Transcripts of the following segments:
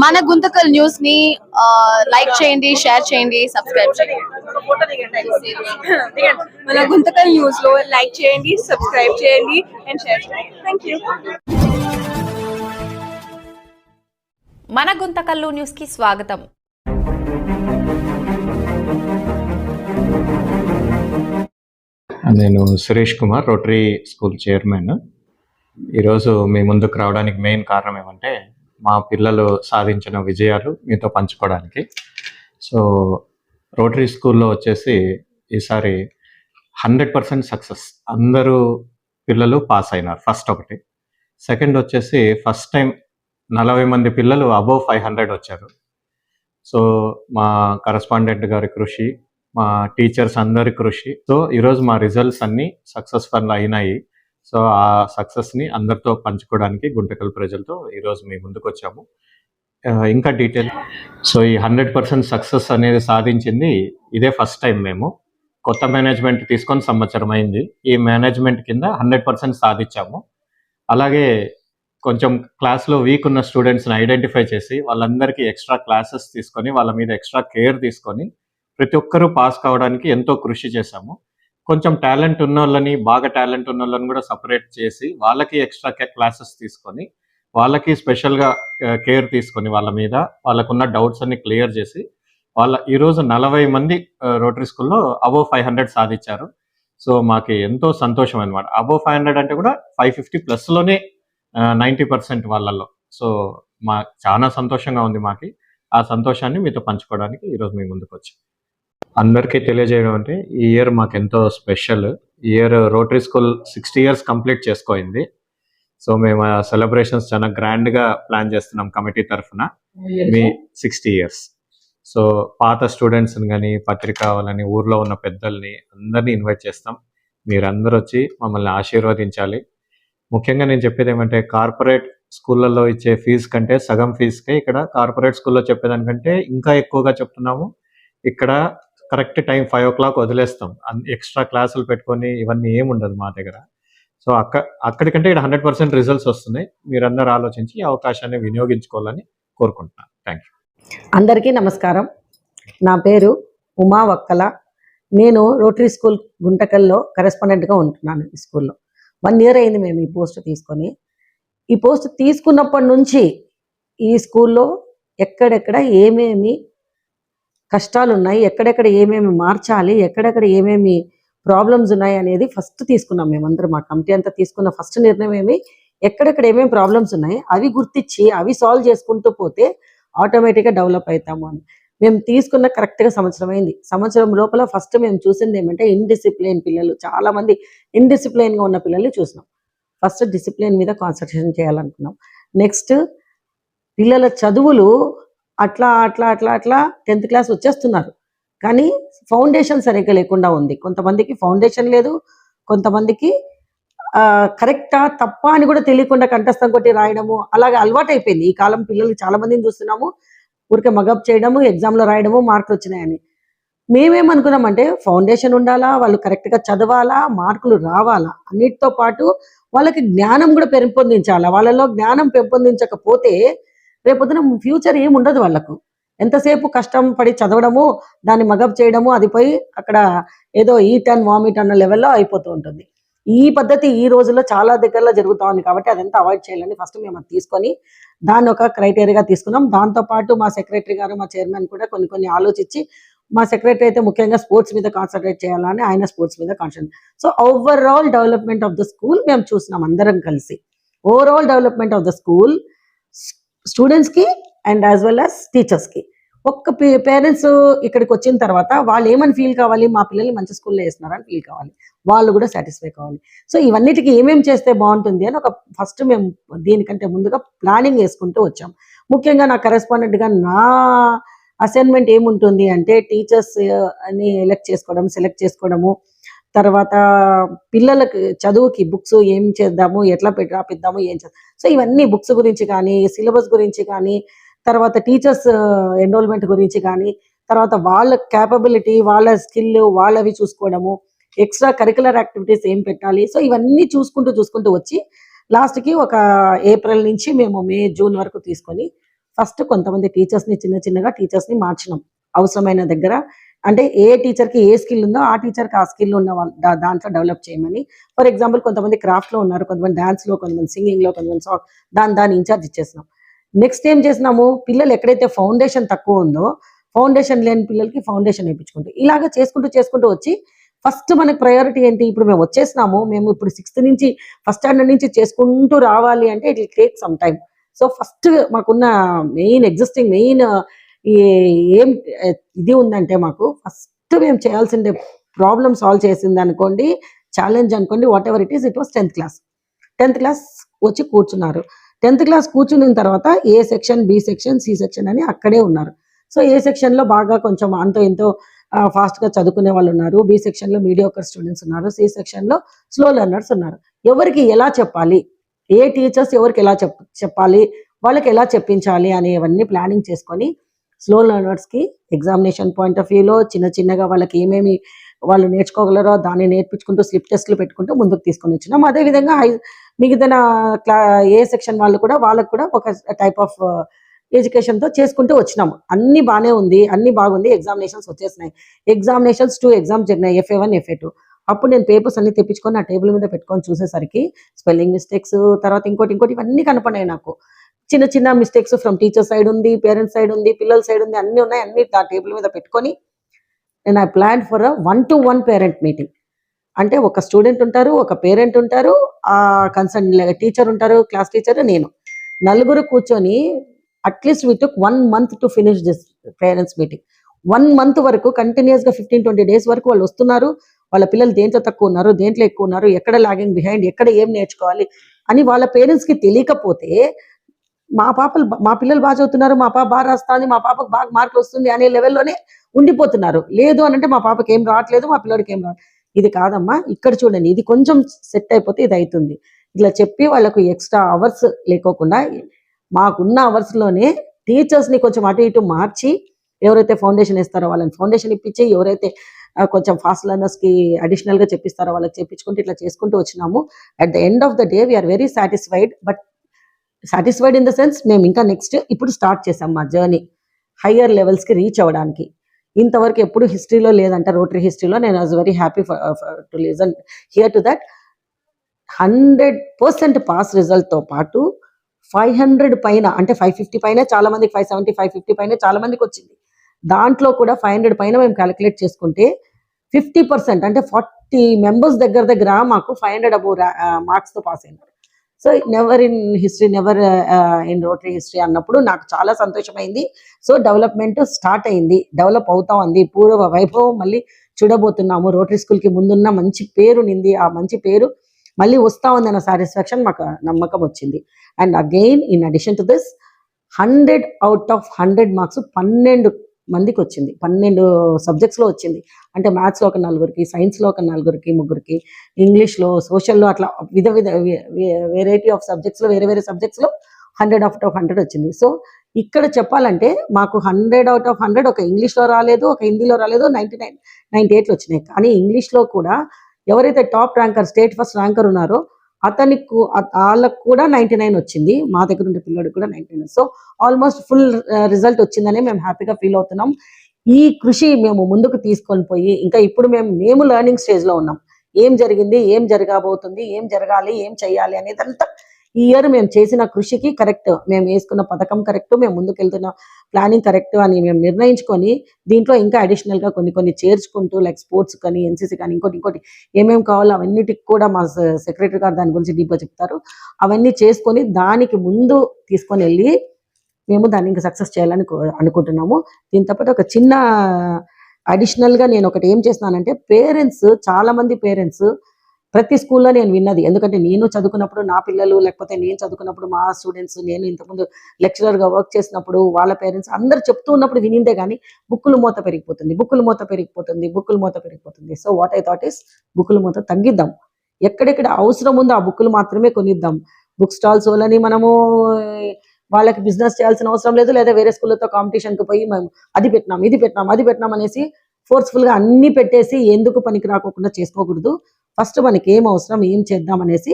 మన గుంతకల్ న్యూస్ ని లైక్ చేయండి, షేర్ చేయండి, సబ్స్క్రైబ్ చేయండి. మన గుంతకల్ న్యూస్ లో లైక్ చేయండి, సబ్స్క్రైబ్ చేయండి అండ్ షేర్ చేయండి. థాంక్యూ. మన గుంతకల్లు న్యూస్ కి స్వాగతం. నేను Suresh Kumar, rotary school chairman. ఈరోజు మీ ముందుకు రావడానికి మెయిన్ కారణం ఏమంటే మా పిల్లలు సాధించిన విజయాలు మీతో పంచుకోవడానికి. సో రోటరీ స్కూల్లో వచ్చేసి ఈసారి 100% సక్సెస్, అందరూ పిల్లలు పాస్ అయినారు. ఫస్ట్ ఒకటి. సెకండ్ వచ్చేసి ఫస్ట్ టైం 40 మంది పిల్లలు అబోవ్ 500 వచ్చారు. సో మా కరస్పాండెంట్ గారి కృషి, మా టీచర్స్ అందరి కృషి. సో ఈరోజు మా రిజల్ట్స్ అన్నీ సక్సెస్ఫుల్ అయినాయి. సో ఆ సక్సెస్ని అందరితో పంచుకోవడానికి గుంటకల్ ప్రజలతో ఈరోజు మీ ముందుకు వచ్చాము. ఇంకా డీటెయిల్, సో ఈ 100% సక్సెస్ అనేది సాధించింది ఇదే ఫస్ట్ టైం. మేము కొత్త మేనేజ్మెంట్ తీసుకొని సంవత్సరం అయింది. ఈ మేనేజ్మెంట్ కింద 100% సాధించాము. అలాగే కొంచెం క్లాస్లో వీక్ ఉన్న స్టూడెంట్స్ని ఐడెంటిఫై చేసి వాళ్ళందరికీ ఎక్స్ట్రా క్లాసెస్ తీసుకొని వాళ్ళ మీద ఎక్స్ట్రా కేర్ తీసుకొని ప్రతి ఒక్కరూ పాస్ కావడానికి ఎంతో కృషి చేశాము. కొంచెం టాలెంట్ ఉన్న వాళ్ళని, బాగా టాలెంట్ ఉన్న వాళ్ళని కూడా సపరేట్ చేసి వాళ్ళకి ఎక్స్ట్రా క్లాసెస్ తీసుకొని వాళ్ళకి స్పెషల్గా కేర్ తీసుకొని వాళ్ళ మీద వాళ్ళకున్న డౌట్స్ అన్ని క్లియర్ చేసి ఈరోజు 40 మంది రోటరీ స్కూల్లో అబోవ్ 500 సాధించారు. సో మాకు ఎంతో సంతోషం అనమాట. అబోవ్ 500 అంటే కూడా 550+లోనే 90% వాళ్ళల్లో. సో చాలా సంతోషంగా ఉంది మాకు. ఆ సంతోషాన్ని మీతో పంచుకోవడానికి ఈరోజు మీ ముందుకు వచ్చి అందరికీ తెలియజేయడం అంటే ఈ ఇయర్ మాకు ఎంతో స్పెషల్. ఈ year Rotary school 60 years complete చేసుకోయింది. సో మేము సెలబ్రేషన్స్ చాలా గ్రాండ్గా ప్లాన్ చేస్తున్నాం కమిటీ తరఫున. మీ 60 years. సో పాత స్టూడెంట్స్ని కానీ, పత్రిక వాళ్ళని, ఊర్లో ఉన్న పెద్దల్ని అందరినీ ఇన్వైట్ చేస్తాం. మీరందరూ వచ్చి మమ్మల్ని ఆశీర్వదించాలి. ముఖ్యంగా నేను చెప్పేది ఏమంటే కార్పొరేట్ స్కూళ్ళల్లో ఇచ్చే ఫీజు కంటే సగం ఫీజుకే ఇక్కడ కార్పొరేట్ స్కూల్లో చెప్పేదానికంటే ఇంకా ఎక్కువగా చెప్తున్నాము. ఇక్కడ కరెక్ట్ టైం 5 o'clock వదిలేస్తాం. ఎక్స్ట్రా క్లాసులు పెట్టుకొని ఇవన్నీ ఏముండదు మా దగ్గర. సో అక్కడికంటే ఇక్కడ 100% రిజల్ట్స్ వస్తున్నాయి. మీరందరూ ఆలోచించి ఈ అవకాశాన్ని వినియోగించుకోవాలని కోరుకుంటున్నాను. Thank you. అందరికీ నమస్కారం. నా పేరు ఉమా వక్కల. నేను రోటరీ స్కూల్ గుంటకల్లో కరెస్పాండెంట్గా ఉంటున్నాను. ఈ స్కూల్లో 1 year అయింది మేము ఈ పోస్ట్ తీసుకొని. ఈ పోస్ట్ తీసుకున్నప్పటి నుంచి ఈ స్కూల్లో ఎక్కడెక్కడ ఏమేమి కష్టాలు ఉన్నాయి, ఎక్కడెక్కడ ఏమేమి మార్చాలి, ఎక్కడెక్కడ ఏమేమి ప్రాబ్లమ్స్ ఉన్నాయి అనేది ఫస్ట్ తీసుకున్నాం. మేమందరం మా కమిటీ అంతా తీసుకున్న ఫస్ట్ నిర్ణయం ఎక్కడెక్కడ ఏమేమి ప్రాబ్లమ్స్ ఉన్నాయి అవి గుర్తించి అవి సాల్వ్ చేసుకుంటూ పోతే ఆటోమేటిక్గా డెవలప్ అవుతాము అని మేము తీసుకున్న కరెక్ట్గా సంవత్సరం అయింది. సంవత్సరం లోపల ఫస్ట్ మేము చూసింది ఏమంటే ఇన్డిసిప్లిన్ పిల్లలు, చాలామంది ఇన్డిసిప్లిన్గా ఉన్న పిల్లల్ని చూసినాం. ఫస్ట్ డిసిప్లిన్ మీద కాన్సన్ట్రేషన్ చేయాలనుకున్నాం. నెక్స్ట్ పిల్లల చదువులు అట్లా 10th class వచ్చేస్తున్నారు, కానీ ఫౌండేషన్ సరిగ్గా లేకుండా ఉంది. కొంతమందికి ఫౌండేషన్ లేదు, కొంతమందికి కరెక్టా తప్ప అని కూడా తెలియకుండా కంఠస్థం కొట్టి రాయడము అలాగే అలవాటు అయిపోయింది. ఈ కాలం పిల్లలు చాలా మందిని చూస్తున్నాము, ఊరికే మగప్ చేయడము, ఎగ్జామ్లో రాయడము, మార్కులు వచ్చినాయని. మేమేమనుకున్నామంటే ఫౌండేషన్ ఉండాలా, వాళ్ళు కరెక్ట్గా చదవాలా, మార్కులు రావాలా, అన్నిటితో పాటు వాళ్ళకి జ్ఞానం కూడా పెంపొందించాలా. వాళ్ళలో జ్ఞానం పెంపొందించకపోతే రేపొద్దున ఫ్యూచర్ ఏముండదు వాళ్ళకు. ఎంతసేపు కష్టం పడి చదవడము, దాన్ని మగప్ చేయడము, అది పోయి అక్కడ ఏదో ఈట్ అండ్ వామిట్ అన్న లెవెల్లో అయిపోతూ ఉంటుంది. ఈ పద్ధతి ఈ రోజుల్లో చాలా దగ్గరలో జరుగుతూ ఉంది. కాబట్టి అదంతా అవాయిడ్ చేయాలని ఫస్ట్ మేము అది తీసుకొని దాన్ని ఒక క్రైటీరియాగా తీసుకున్నాం. దాంతోపాటు మా సెక్రటరీ గారు, మా చైర్మన్ కూడా కొన్ని ఆలోచించి, మా సెక్రటరీ అయితే ముఖ్యంగా స్పోర్ట్స్ మీద కాన్సన్ట్రేట్ చేయాలని ఆయన స్పోర్ట్స్ మీద concentrate. So overall development of the school మేము చూసినాం అందరం కలిసి. Overall development of the school స్టూడెంట్స్కి అండ్ యాజ్ వెల్ యాజ్ టీచర్స్కి. ఒక్క పేరెంట్స్ ఇక్కడికి వచ్చిన తర్వాత వాళ్ళు ఏమని ఫీల్ కావాలి, మా పిల్లల్ని మంచి స్కూల్లో వేస్తున్నారని ఫీల్ కావాలి, వాళ్ళు కూడా సాటిస్ఫై కావాలి. సో ఇవన్నిటికీ ఏమేమి చేస్తే బాగుంటుంది అని ఒక ఫస్ట్ మేము దీనికంటే ముందుగా ప్లానింగ్ వేసుకుంటూ వచ్చాం. ముఖ్యంగా నా కరెస్పాండెంట్గా నా అసైన్మెంట్ ఏముంటుంది అంటే టీచర్స్ అని సెలెక్ట్ చేసుకోవడము, తర్వాత పిల్లలకి చదువుకి బుక్స్ ఏం చేద్దాము, ఎట్లా రాపిద్దాము, ఏం చేద్దాం. సో ఇవన్నీ బుక్స్ గురించి కానీ, సిలబస్ గురించి కానీ, తర్వాత టీచర్స్ ఎన్రోల్మెంట్ గురించి కానీ, తర్వాత వాళ్ళ క్యాపబిలిటీ, వాళ్ళ స్కిల్, వాళ్ళవి చూసుకోవడము, ఎక్స్ట్రా కరికులర్ యాక్టివిటీస్ ఏం పెట్టాలి. సో ఇవన్నీ చూసుకుంటూ వచ్చి లాస్ట్కి ఒక ఏప్రిల్ నుంచి మేము మే జూన్ వరకు తీసుకొని ఫస్ట్ కొంతమంది టీచర్స్ని చిన్నగా టీచర్స్ని మార్చినాం అవసరమైన దగ్గర. అంటే ఏ టీచర్కి ఏ స్కిల్ ఉందో ఆ టీచర్కి ఆ స్కిల్ ఉన్న వాళ్ళు దాంట్లో డెవలప్ చేయమని. ఫర్ ఎగ్జాంపుల్ కొంతమంది క్రాఫ్ట్లో ఉన్నారు, కొంతమంది డాన్స్లో, కొంతమంది సింగింగ్లో, కొంతమంది సాంగ్, దాని ఇన్ఛార్జ్ ఇచ్చేసినాం. నెక్స్ట్ ఏం చేసినాము, పిల్లలు ఎక్కడైతే ఫౌండేషన్ తక్కువ ఉందో ఫౌండేషన్ లేని పిల్లలకి ఫౌండేషన్ వేయించుకుంటూ ఇలాగ చేసుకుంటూ వచ్చి ఫస్ట్ మనకి ప్రయారిటీ ఏంటి, ఇప్పుడు మేము వచ్చేసినాము, మేము ఇప్పుడు 6th నుంచి ఫస్ట్ స్టాండర్డ్ నుంచి చేసుకుంటూ రావాలి అంటే it will take some time. So first మాకున్న మెయిన్ ఏం ఇది ఉందంటే, మాకు ఫస్ట్ మేము చేయాల్సిందే ప్రాబ్లమ్ సాల్వ్ చేసింది అనుకోండి, ఛాలెంజ్ అనుకోండి, whatever it is, it was 10th class వచ్చి కూర్చున్నారు. 10th క్లాస్ కూర్చున్న తర్వాత A section, B section, C section అని అక్కడే ఉన్నారు. సో ఏ సెక్షన్లో బాగా కొంచెం అంతో ఎంతో ఫాస్ట్గా చదువుకునే వాళ్ళు ఉన్నారు, బి సెక్షన్లో మీడియోకర్ స్టూడెంట్స్ ఉన్నారు, సి సెక్షన్లో స్లో లెర్నర్స్ ఉన్నారు. ఎవరికి ఎలా చెప్పాలి, ఏ టీచర్స్ ఎవరికి ఎలా చెప్పాలి, వాళ్ళకి ఎలా చెప్పించాలి అనేవన్నీ ప్లానింగ్ చేసుకొని స్లో లెర్నర్స్కి ఎగ్జామినేషన్ పాయింట్ ఆఫ్ వ్యూలో చిన్నగా వాళ్ళకి ఏమేమి వాళ్ళు నేర్చుకోగలరో దాన్ని నేర్పించుకుంటూ స్లిప్ టెస్ట్లు పెట్టుకుంటూ ముందుకు తీసుకొని వచ్చినాం. అదేవిధంగా మిగతా ఏ సెక్షన్ వాళ్ళకు కూడా ఒక టైప్ ఆఫ్ ఎడ్యుకేషన్తో చేసుకుంటూ వచ్చినాము. అన్ని బాగానే ఉంది, అన్ని బాగుంది. ఎగ్జామినేషన్స్ వచ్చేసినాయి. ఎగ్జామినేషన్స్ 2 ఎగ్జామ్స్ జరిగినాయి, FA1 FA2. అప్పుడు నేను పేపర్స్ అన్ని తెప్పించుకొని నా టేబుల్ మీద పెట్టుకొని చూసేసరికి స్పెల్లింగ్ మిస్టేక్స్, తర్వాత ఇంకోటి ఇవన్నీ కనపడినాయి నాకు. చిన్న మిస్టేక్స్ ఫ్రమ్ టీచర్ సైడ్ ఉంది, పేరెంట్స్ సైడ్ ఉంది, పిల్లల సైడ్ ఉంది, అన్ని ఉన్నాయి. అన్ని ఆ టేబుల్ మీద పెట్టుకొని నేను I plan for 1-to-1 parent meeting. అంటే ఒక స్టూడెంట్ ఉంటారు, ఒక పేరెంట్ ఉంటారు, ఆ కన్సర్న్ టీచర్ ఉంటారు, క్లాస్ టీచర్, నేను, నలుగురు కూర్చొని at least we took 1 month to finish this parents meeting. 1 month వరకు కంటిన్యూస్గా 15-20 days వరకు వాళ్ళు వస్తున్నారు. వాళ్ళ పిల్లలు దేంట్లో తక్కువ ఉన్నారు, దేంట్లో ఎక్కువ ఉన్నారు, ఎక్కడ లాగింగ్ బిహైండ్, ఎక్కడ ఏం నేర్చుకోవాలి అని వాళ్ళ పేరెంట్స్కి తెలియకపోతే, మా పిల్లలు బాగా చదువుతున్నారు, మా పాప బాగా రాస్తుంది, మా పాపకు బాగా మార్కులు వస్తుంది అనే లెవెల్లోనే ఉండిపోతున్నారు. లేదు అని అంటే మా పాపకి ఏం రావట్లేదు, మా పిల్లడికి ఏం రావట్లేదు. ఇది కాదమ్మా, ఇక్కడ చూడండి, ఇది కొంచెం సెట్ అయిపోతే ఇది అవుతుంది. ఇట్లా చెప్పి వాళ్ళకు ఎక్స్ట్రా అవర్స్ లేకోకుండా మాకున్న అవర్స్లోనే టీచర్స్ని కొంచెం అటు ఇటు మార్చి, ఎవరైతే ఫౌండేషన్ ఇస్తారో వాళ్ళని ఫౌండేషన్ ఇప్పించి, ఎవరైతే కొంచెం ఫాస్ట్ లెర్నర్స్కి అడిషనల్గా చెప్పిస్తారో వాళ్ళకి చెప్పించుకుంటూ ఇట్లా చేసుకుంటూ వచ్చినాము. At the end of the day we are very satisfied. But satisfied in the sense, మేము ఇంకా నెక్స్ట్ ఇప్పుడు స్టార్ట్ చేసాం మా జర్నీ హయ్యర్ లెవెల్స్కి రీచ్ అవ్వడానికి. ఇంతవరకు ఎప్పుడు హిస్టరీలో లేదంట, రోటరీ హిస్టరీలో. నేను was very happy to listen here to that. 100% pass రిజల్ట్తో పాటు 500 పైన, అంటే 550 పైన, చాలా మందికి 570, 550 పైన చాలా మందికి వచ్చింది. దాంట్లో కూడా 500 పైన మేము క్యాలిక్యులేట్ చేసుకుంటే 50%, అంటే 40 members దగ్గర మాకు 500 అబోవ్ మార్క్స్తో పాస్ అయినారు. So never in history, never in rotary history అన్నప్పుడు నాకు చాలా సంతోషమైంది. సో డెవలప్మెంట్ స్టార్ట్ అయింది, డెవలప్ అవుతా ఉంది, పూర్వ వైభవం మళ్ళీ చూడబోతున్నాము. రోటరీ స్కూల్కి ముందున్న మంచి పేరు నింది, ఆ మంచి పేరు మళ్ళీ వస్తా ఉంది అన్న సాటిస్ఫాక్షన్ మాకు నమ్మకం వచ్చింది. And again in addition to this, 100 out of 100 marks 12 మందికి వచ్చింది. 12 సబ్జెక్ట్స్లో వచ్చింది. అంటే మ్యాథ్స్లో ఒక 4కి, సైన్స్లో ఒక 4కి, 3కి, ఇంగ్లీష్లో, సోషల్లో, అట్లా వెరైటీ ఆఫ్ సబ్జెక్ట్స్లో, వేరే సబ్జెక్ట్స్లో 100 out of 100 వచ్చింది. సో ఇక్కడ చెప్పాలంటే మాకు 100 out of 100 ఒక ఇంగ్లీష్లో రాలేదు, ఒక హిందీలో రాలేదు, 99, 98 వచ్చినాయి. కానీ ఇంగ్లీష్లో కూడా ఎవరైతే top ranker, state first ranker ఉన్నారో వాళ్ళకు కూడా 99 వచ్చింది. మా దగ్గర ఉండే పిల్లడికి కూడా 99. సో ఆల్మోస్ట్ ఫుల్ రిజల్ట్ వచ్చిందని మేము హ్యాపీగా ఫీల్ అవుతున్నాం. ఈ కృషి మేము ముందుకు తీసుకొని పోయి, ఇంకా ఇప్పుడు మేము లెర్నింగ్ స్టేజ్లో ఉన్నాం. ఏం జరిగింది, ఏం జరగబోతుంది, ఏం జరగాలి, ఏం చేయాలి అనేదంతా ఈ ఇయర్ మేము చేసిన కృషికి కరెక్ట్, మేము వేసుకున్న పథకం కరెక్ట్, మేము ముందుకెళ్తున్న ప్లానింగ్ కరెక్ట్ అని మేము నిర్ణయించుకొని, దీంట్లో ఇంకా అడిషనల్గా కొన్ని చేర్చుకుంటూ, లైక్ స్పోర్ట్స్ కానీ, NCC కానీ, ఇంకోటి ఏమేమి కావాలో అవన్నిటికి కూడా మా సెక్రటరీ గారు దాని గురించి డీప్గా చెప్తారు. అవన్నీ చేసుకొని దానికి ముందు తీసుకొని వెళ్ళి మేము దాన్ని ఇంకా సక్సెస్ చేయాలని అనుకుంటున్నాము. దీంతో పాటు ఒక చిన్న అడిషనల్గా నేను ఒకటి ఏం చేస్తున్నానంటే, చాలా మంది పేరెంట్స్ ప్రతి స్కూల్లో నేను విన్నది, ఎందుకంటే నేను చదువుకున్నప్పుడు నా పిల్లలు, లేకపోతే నేను చదువుకున్నప్పుడు మా స్టూడెంట్స్, నేను ఇంతకుముందు లెక్చరర్గా వర్క్ చేసినప్పుడు వాళ్ళ పేరెంట్స్ అందరు చెప్తూ ఉన్నప్పుడు వినిందే కానీ, బుక్కుల మూత పెరిగిపోతుంది. So what I thought is, బుక్కుల మూత తగ్గిద్దాం, ఎక్కడెక్కడ అవసరం ఉందో ఆ బుక్కులు మాత్రమే కొనిద్దాం. బుక్ స్టాల్స్ వాళ్ళని మనము వాళ్ళకి బిజినెస్ చేయాల్సిన అవసరం లేదు, లేదా వేరే స్కూళ్ళతో కాంపిటీషన్కి పోయి మేము అది పెట్టినాం అనేసి ఫోర్స్ఫుల్గా అన్ని పెట్టేసి ఎందుకు పనికి రాకోకుండా చేసుకోకూడదు. ఫస్ట్ మనకి ఏం అవసరం, ఏం చేద్దాం అనేసి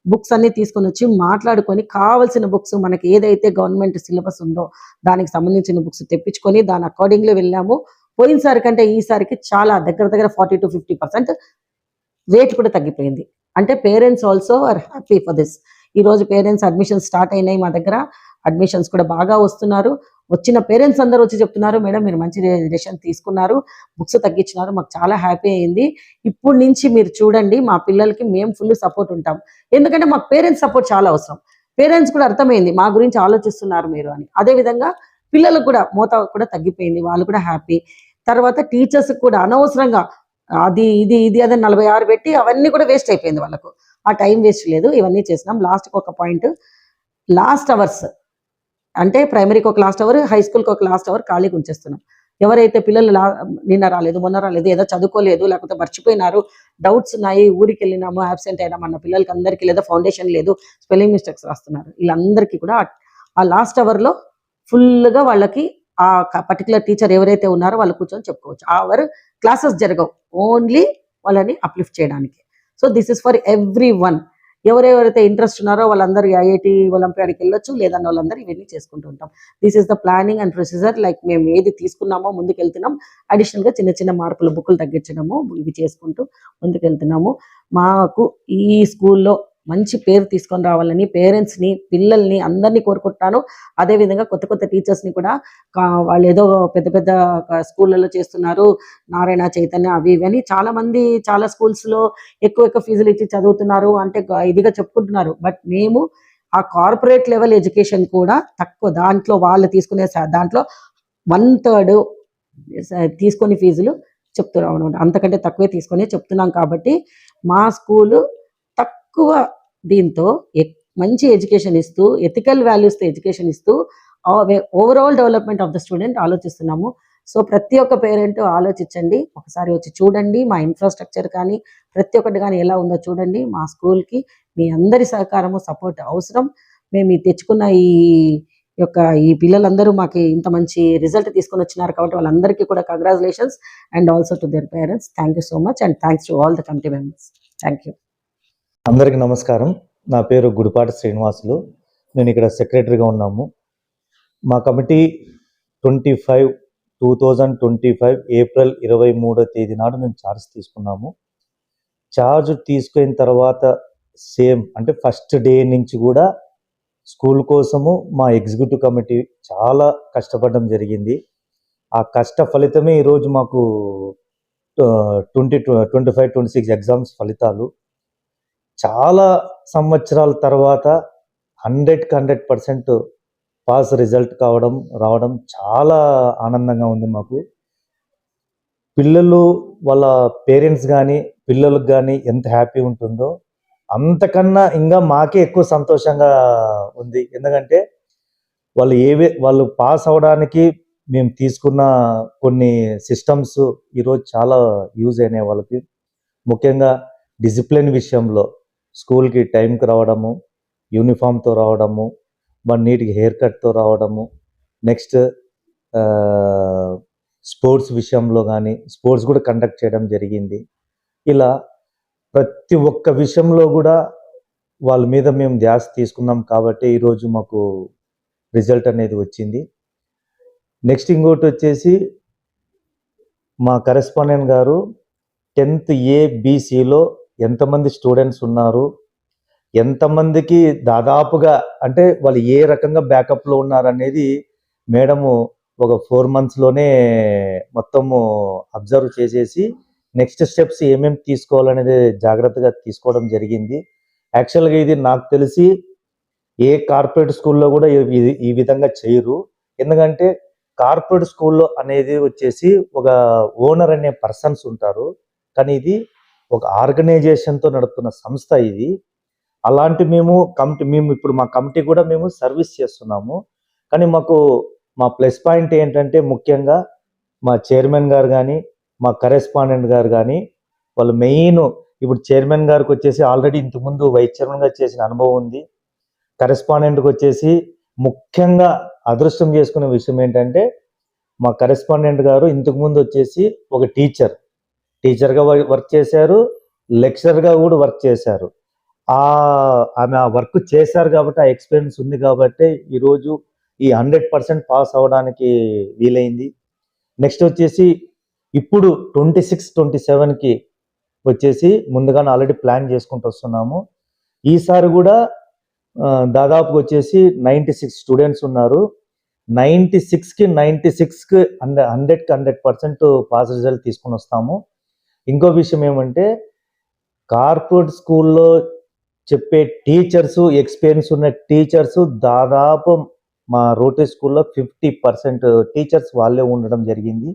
బుక్స్ అన్ని తీసుకొని వచ్చి మాట్లాడుకొని కావాల్సిన బుక్స్ మనకి ఏదైతే గవర్నమెంట్ సిలబస్ ఉందో దానికి సంబంధించిన బుక్స్ తెప్పించుకొని దాని అకార్డింగ్లీ వెళ్ళాము. పోయినసారి కంటే ఈసారికి చాలా దగ్గర 40 to 50% రేట్ కూడా తగ్గిపోయింది. అంటే parents also are happy for this. ఈ రోజు పేరెంట్స్ అడ్మిషన్స్ స్టార్ట్ అయినాయి మా దగ్గర. అడ్మిషన్స్ కూడా బాగా వస్తున్నారు. వచ్చిన పేరెంట్స్ అందరూ వచ్చి చెప్తున్నారు, మేడం మీరు మంచి డెసిషన్ తీసుకున్నారు, బుక్స్ తగ్గించినారు, మాకు చాలా హ్యాపీ అయింది. ఇప్పుడు నుంచి మీరు చూడండి, మా పిల్లలకి మేము ఫుల్ సపోర్ట్ ఉంటాం. ఎందుకంటే మాకు పేరెంట్స్ సపోర్ట్ చాలా అవసరం. పేరెంట్స్ కూడా అర్థమైంది మా గురించి ఆలోచిస్తున్నారు మీరు అని. అదేవిధంగా పిల్లలకు కూడా మోతా కూడా తగ్గిపోయింది, వాళ్ళు కూడా హ్యాపీ. తర్వాత టీచర్స్ కూడా అనవసరంగా అది ఇది ఇది అదే 46 పెట్టి అవన్నీ కూడా వేస్ట్ అయిపోయింది వాళ్ళకు. ఆ టైం వేస్ట్ లేదు, ఇవన్నీ చేసినాం. లాస్ట్కి ఒక పాయింట్, లాస్ట్ అవర్స్ అంటే ప్రైమరీకి ఒక లాస్ట్ అవర్, హై స్కూల్కి ఒక లాస్ట్ అవర్ ఖాళీగా ఉంచేస్తున్నాం. ఎవరైతే పిల్లలు నిన్న రాలేదు, మొన్న రాలేదు, ఏదో చదువుకోలేదు, లేకపోతే మర్చిపోయినారు, డౌట్స్ ఉన్నాయి, ఊరికి వెళ్ళినాము, అబ్సెంట్ అయినాము అన్న పిల్లలకి అందరికీ, లేదా ఫౌండేషన్ లేదు, స్పెల్లింగ్ మిస్టేక్స్ రాస్తున్నారు, వీళ్ళందరికీ కూడా ఆ లాస్ట్ అవర్లో ఫుల్గా వాళ్ళకి ఆ పర్టికులర్ టీచర్ ఎవరైతే ఉన్నారో వాళ్ళు కూర్చొని చెప్పుకోవచ్చు. ఆ అవర్ క్లాసెస్ జరగవు, ఓన్లీ వాళ్ళని అప్లిఫ్ట్ చేయడానికి. So this is for every one. ఎవరెవరైతే ఇంట్రెస్ట్ ఉన్నారో వాళ్ళందరూ ఐఐటి ఒలింపియాడ్కి వెళ్ళొచ్చు, లేదన్న వాళ్ళందరూ ఇవన్నీ చేసుకుంటూ ఉంటాం. This is the planning and procedure. Like మేము ఏది తీసుకున్నామో ముందుకు వెళ్తున్నాం. అడిషనల్గా చిన్న చిన్న మార్పులు, బుక్కులు తగ్గించడము, ఇవి చేసుకుంటూ ముందుకు వెళ్తున్నాము. మాకు ఈ స్కూల్లో మంచి పేరు తీసుకొని రావాలని పేరెంట్స్ని, పిల్లల్ని అందరినీ కోరుకుంటున్నాను. అదేవిధంగా కొత్త టీచర్స్ని కూడా, వాళ్ళు ఏదో పెద్ద స్కూళ్ళలో చేస్తున్నారు, నారాయణ, చైతన్య, అవి ఇవని చాలా మంది చాలా స్కూల్స్లో ఎక్కువ ఫీజులు ఇచ్చి చదువుతున్నారు అంటే ఇదిగా చెప్పుకుంటున్నారు. బట్ మేము ఆ కార్పొరేట్ లెవెల్ ఎడ్యుకేషన్ కూడా తక్కువ, దాంట్లో వాళ్ళు తీసుకునే దాంట్లో 1/3 తీసుకొని ఫీజులు చెప్తున్నాం అనమాట. అంతకంటే తక్కువే తీసుకొని చెప్తున్నాం. కాబట్టి మా స్కూలు తక్కువ దీంతో మంచి ఎడ్యుకేషన్ ఇస్తూ, ఎథికల్ వాల్యూస్తో ఎడ్యుకేషన్ ఇస్తూ overall development of the student ఆలోచిస్తున్నాము. సో ప్రతి ఒక్క పేరెంట్ ఆలోచించండి, ఒకసారి వచ్చి చూడండి. మా ఇన్ఫ్రాస్ట్రక్చర్ కానీ ప్రతి ఒక్కటి కానీ ఎలా ఉందో చూడండి. మా స్కూల్కి మీ అందరి సహకారము, సపోర్ట్ అవసరం. మేము తెచ్చుకున్న ఈ పిల్లలందరూ మాకు ఇంత మంచి రిజల్ట్ తీసుకొని వచ్చినారు కాబట్టి వాళ్ళందరికీ కూడా congratulations and also to their parents. Thank you so much and thanks to all the committee members. Thank you. అందరికీ నమస్కారం. నా పేరు గుడిపాటి శ్రీనివాసులు. నేను ఇక్కడ సెక్రటరీగా ఉన్నాము. మా కమిటీ 2025 ఏప్రిల్ 23వ తేదీ నాడు మేము ఛార్జ్ తీసుకున్నాము. ఛార్జ్ తీసుకున్న తర్వాత సేమ్ అంటే ఫస్ట్ డే నుంచి కూడా స్కూల్ కోసము మా ఎగ్జిక్యూటివ్ కమిటీ చాలా కష్టపడడం జరిగింది. ఆ కష్ట ఫలితమే ఈరోజు మాకు 2025-26 ఎగ్జామ్స్ ఫలితాలు. చాలా సంవత్సరాల తర్వాత 100% పాస్ రిజల్ట్ రావడం చాలా ఆనందంగా ఉంది మాకు. పిల్లలు వాళ్ళ పేరెంట్స్ కానీ పిల్లలకు కానీ ఎంత హ్యాపీ ఉంటుందో అంతకన్నా ఇంకా మాకే ఎక్కువ సంతోషంగా ఉంది. ఎందుకంటే వాళ్ళు పాస్ అవడానికి మేము తీసుకున్న కొన్ని సిస్టమ్స్ ఈరోజు చాలా యూజ్ అయినాయి వాళ్ళకి. ముఖ్యంగా డిసిప్లిన్ విషయంలో స్కూల్కి టైంకి రావడము, యూనిఫామ్తో రావడము, మరి నీట్గా హెయిర్ కట్తో రావడము, నెక్స్ట్ స్పోర్ట్స్ విషయంలో కానీ స్పోర్ట్స్ కూడా కండక్ట్ చేయడం జరిగింది. ఇలా ప్రతి ఒక్క విషయంలో కూడా వాళ్ళ మీద మేము ధ్యాస తీసుకున్నాం కాబట్టి ఈరోజు మాకు రిజల్ట్ అనేది వచ్చింది. నెక్స్ట్ ఇంకోటి వచ్చేసి మా కరెస్పాండెంట్ గారు 10th ABCలో ఎంతమంది స్టూడెంట్స్ ఉన్నారు, ఎంతమందికి దాదాపుగా అంటే వాళ్ళు ఏ రకంగా బ్యాకప్లో ఉన్నారు అనేది మేడము ఒక 4 monthsలోనే మొత్తము అబ్జర్వ్ చేసేసి నెక్స్ట్ స్టెప్స్ ఏమేమి తీసుకోవాలనేది జాగ్రత్తగా తీసుకోవడం జరిగింది. యాక్చువల్గా ఇది నాకు తెలిసి ఏ కార్పొరేట్ స్కూల్లో కూడా ఈ విధంగా చేయరు. ఎందుకంటే కార్పొరేట్ స్కూల్లో అనేది వచ్చేసి ఒక ఓనర్ అనే పర్సన్స్ ఉంటారు, కానీ ఇది ఒక ఆర్గనైజేషన్తో నడుపుతున్న సంస్థ ఇది. అలాంటి మేము ఇప్పుడు మా కమిటీ కూడా మేము సర్వీస్ చేస్తున్నాము. కానీ మా ప్లస్ పాయింట్ ఏంటంటే ముఖ్యంగా మా చైర్మన్ గారు కానీ మా కరెస్పాండెంట్ గారు కానీ వాళ్ళు మెయిన్. ఇప్పుడు చైర్మన్ గారికి వచ్చేసి ఆల్రెడీ ఇంతకుముందు వైస్ చైర్మన్గా చేసిన అనుభవం ఉంది. కరెస్పాండెంట్కి వచ్చేసి ముఖ్యంగా అదృష్టం చేసుకునే విషయం ఏంటంటే మా కరెస్పాండెంట్ గారు ఇంతకుముందు వచ్చేసి ఒక టీచర్గా వర్క్ చేశారు, లెక్చరర్గా కూడా వర్క్ చేశారు. ఆమె ఆ వర్క్ చేశారు కాబట్టి, ఆ ఎక్స్పీరియన్స్ ఉంది కాబట్టి ఈరోజు ఈ 100% పాస్ అవ్వడానికి వీలైంది. నెక్స్ట్ వచ్చేసి ఇప్పుడు 26, 27కి వచ్చేసి ముందుగానే ఆల్రెడీ ప్లాన్ చేసుకుంటూ వస్తున్నాము. ఈసారి కూడా దాదాపుగా వచ్చేసి 96 స్టూడెంట్స్ ఉన్నారు. 96కి 100% పాస్ రిజల్ట్ తీసుకొని వస్తాము. ఇంకో విషయం ఏమంటే కార్పొరేట్ స్కూల్లో చెప్పే టీచర్స్, ఎక్స్పీరియన్స్ ఉన్న టీచర్స్ దాదాపు మా రోటరీ స్కూల్లో 50% టీచర్స్ వాళ్ళే ఉండడం జరిగింది.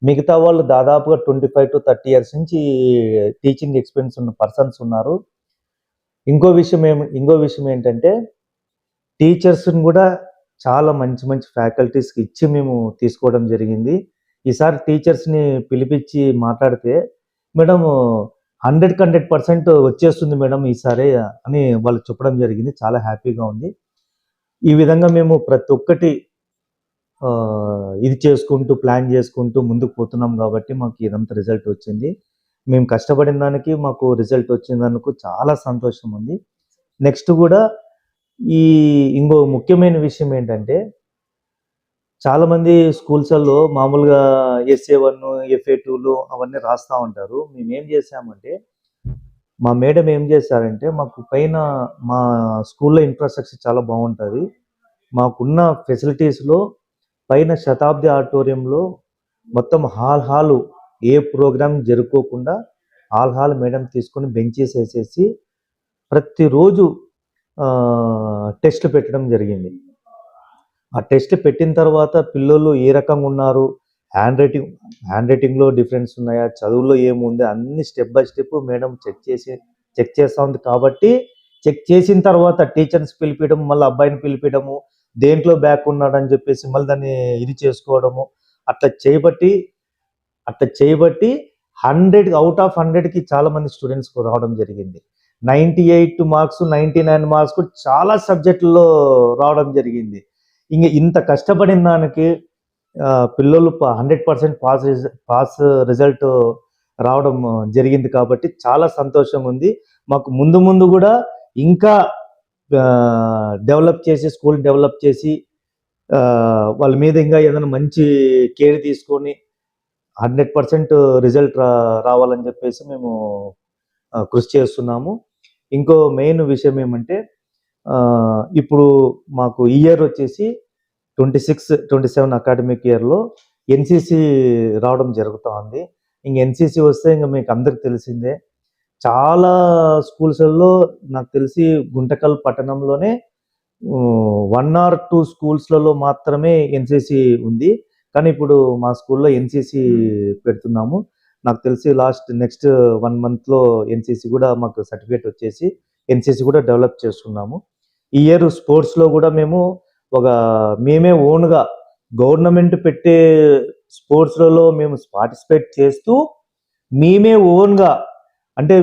మిగతా వాళ్ళు దాదాపుగా 25 to 30 ఇయర్స్ నుంచి టీచింగ్ ఎక్స్పీరియన్స్ ఉన్న పర్సన్స్ ఉన్నారు. ఇంకో విషయం ఏంటంటే టీచర్స్ని కూడా చాలా మంచి మంచి ఫ్యాకల్టీస్కి ఇచ్చి మేము తీసుకోవడం జరిగింది. ఈసారి టీచర్స్ని పిలిపించి మాట్లాడితే, మేడం 100% వచ్చేస్తుంది మేడం ఈసారి అని వాళ్ళు చెప్పడం జరిగింది. చాలా హ్యాపీగా ఉంది. ఈ విధంగా మేము ప్రతి ఒక్కటి ఇది చేసుకుంటూ ప్లాన్ చేసుకుంటూ ముందుకు పోతున్నాం కాబట్టి మాకు ఇదంతా రిజల్ట్ వచ్చింది. మేము కష్టపడిన దానికి మాకు రిజల్ట్ వచ్చినందుకు చాలా సంతోషం ఉంది. నెక్స్ట్ కూడా ఇంకో ముఖ్యమైన విషయం ఏంటంటే చాలామంది స్కూల్స్లో మామూలుగా SA1, FA2లు అవన్నీ రాస్తూ ఉంటారు. మేము ఏం చేసామంటే మా మేడం ఏం చేశారంటే మాకు పైన మా స్కూల్లో ఇన్ఫ్రాస్ట్రక్చర్ చాలా బాగుంటుంది. మాకున్న ఫెసిలిటీస్లో పైన శతాబ్ది ఆడిటోరియంలో మొత్తం హాలు ఏ ప్రోగ్రామ్ జరుపుకోకుండా హాల్ మేడం తీసుకొని బెంచెస్ వేసేసి ప్రతిరోజు టెస్ట్లు పెట్టడం జరిగింది. ఆ టెస్ట్ పెట్టిన తర్వాత పిల్లలు ఏ రకంగా ఉన్నారు, హ్యాండ్ రైటింగ్లో డిఫరెన్స్ ఉన్నాయా, చదువులో ఏముంది అన్ని step by step madam check చేస్తూ ఉంది. కాబట్టి చెక్ చేసిన తర్వాత టీచర్స్ పిలిపించడం, మళ్ళీ అబ్బాయిని పిలిపించడము, దేంట్లో బ్యాక్ ఉన్నాడని చెప్పేసి మళ్ళీ దాన్ని ఇది చేసుకోవడము, అట్లా చేయబట్టి 100 out of 100కి చాలా మంది స్టూడెంట్స్ రావడం జరిగింది. 98 మార్క్స్, 99 మార్క్స్ చాలా సబ్జెక్టుల్లో రావడం జరిగింది. ఇంత కష్టపడిన దానికి పిల్లలు 100% పాస్ రిజల్ట్ రావడం జరిగింది కాబట్టి చాలా సంతోషంగా ఉంది. మాకు ముందు కూడా ఇంకా స్కూల్ డెవలప్ చేసి వాళ్ళ మీద ఇంకా ఏదైనా మంచి కేర్ తీసుకొని 100% రిజల్ట్ రావాలని చెప్పేసి మేము కృషి చేస్తున్నాము. ఇంకో మెయిన్ విషయం ఏమంటే ఇప్పుడు మాకు ఈ ఇయర్ వచ్చేసి 26-27 అకాడమిక్ ఇయర్లో NCC రావడం జరుగుతూ ఉంది. NCC వస్తే మీకు అందరికి తెలిసిందే, చాలా స్కూల్స్లో నాకు తెలిసి గుంటకల్ పట్టణంలోనే 1 or 2 స్కూల్స్లలో మాత్రమే NCC ఉంది. కానీ ఇప్పుడు మా స్కూల్లో NCC పెడుతున్నాము. నాకు తెలిసి నెక్స్ట్ 1 monthలో NCC కూడా మాకు సర్టిఫికేట్ వచ్చేసి NCC కూడా డెవలప్ చేస్తున్నాము. ఈ ఇయర్ స్పోర్ట్స్లో కూడా మేమే ఓన్గా గవర్నమెంట్ పెట్టే స్పోర్ట్స్లలో మేము పార్టిసిపేట్ చేస్తూ మేమే ఓన్గా, అంటే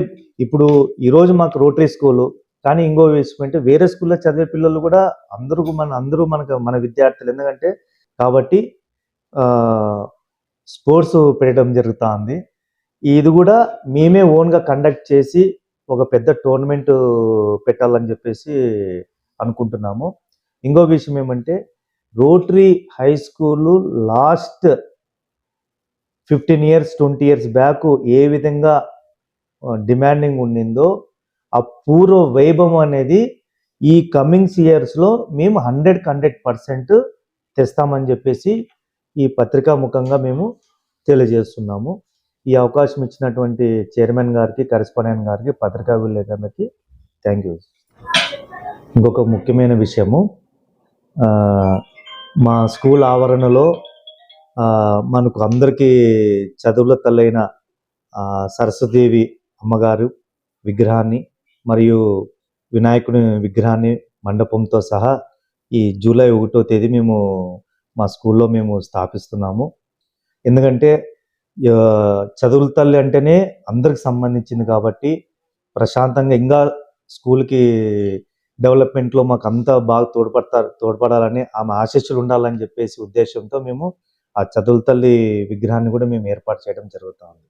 ఇప్పుడు ఈరోజు మాకు రోటరీ స్కూలు, కానీ ఇంకో విషయం అంటే వేరే స్కూల్లో చదివే పిల్లలు కూడా అందరూ మన విద్యార్థులు. ఎందుకంటే కాబట్టి స్పోర్ట్స్ పెట్టడం జరుగుతూ ఉంది. ఇది కూడా మేమే ఓన్గా కండక్ట్ చేసి ఒక పెద్ద టోర్నమెంట్ పెట్టాలని చెప్పేసి అనుకుంటున్నాము. ఇంకో విషయం ఏమంటే Rotary high school last 15 years 20 years back ఏ విధంగా డిమాండింగ్ ఉండిందో ఆ పూర్వ వైభవం అనేది ఈ కమింగ్స్ ఇయర్స్లో మేము 100% తెస్తామని చెప్పేసి ఈ పత్రికా ముఖంగా మేము తెలియజేస్తున్నాము. ఈ అవకాశం ఇచ్చినటువంటి చైర్మన్ గారికి, కరెస్పాండెంట్ గారికి, పత్రికా విలేకరులకి థ్యాంక్ యూ. ఇంకొక ముఖ్యమైన విషయము, మా స్కూల్ ఆవరణలో మనకు అందరికీ చదువుల తల్లైన సరస్వతీదేవి అమ్మగారు విగ్రహాన్ని మరియు వినాయకుని విగ్రహాన్ని మండపంతో సహా ఈ జూలై 1వ తేదీ మేము మా స్కూల్లో మేము స్థాపిస్తున్నాము. ఎందుకంటే చదువుల తల్లి అంటేనే అందరికి సంబంధించింది కాబట్టి ప్రశాంతంగా ఇంకా స్కూల్కి డెవలప్మెంట్లో మాకు అంతా బాగా తోడ్పడాలని, ఆమె ఆశీస్సులు ఉండాలని చెప్పేసి ఉద్దేశంతో మేము ఆ చదువుల తల్లి విగ్రహాన్ని కూడా మేము ఏర్పాటు చేయడం జరుగుతుంది.